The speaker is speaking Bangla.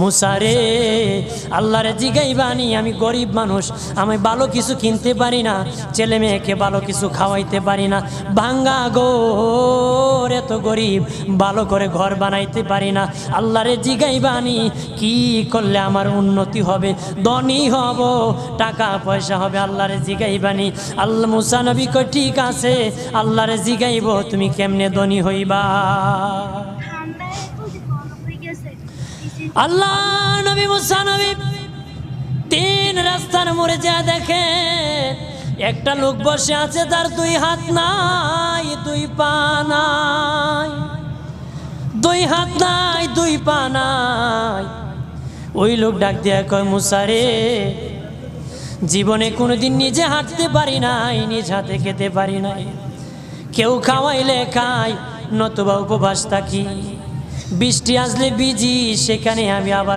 মুসারে আল্লাহরে জিগাইবানি, আমি গরিব মানুষ, আমি ভালো কিছু কিনতে পারি না, ছেলে মেয়েকে ভালো কিছু খাওয়াইতে পারি না, ভাঙ্গা ঘর, এত গরিব, ভালো করে ঘর বানাইতে পারি না। আল্লাহরে জিগাইবানি কি করলে আমার উন্নতি হবে, ধনী হব, টাকা পয়সা হবে। আল্লাহরে জিগাইবানি। আল্লাহ মুসা নবী কই ঠিক আছে, আল্লাহরে জিগাইব তুমি কেমনে ধনী হইবা। আল্লাহ নবী মুসা নবী তিন রাস্তার মোড়ে যা দেখে একটা লোক বসে আছে, তার দুই হাত নাই, দুই পা নাই, দুই হাত নাই, দুই পা নাই। ওই লোক ডাক দিয়া কয়, মুসা রে, জীবনে কোনোদিন নিজে হাঁটতে পারি নাই, নিজ হাতে খেতে পারি নাই, কেউ খাওয়াইলে খাই, নতুবা উপবাস থাকি, বৃষ্টি আসলে ভিজি, সেখানে আমি আবার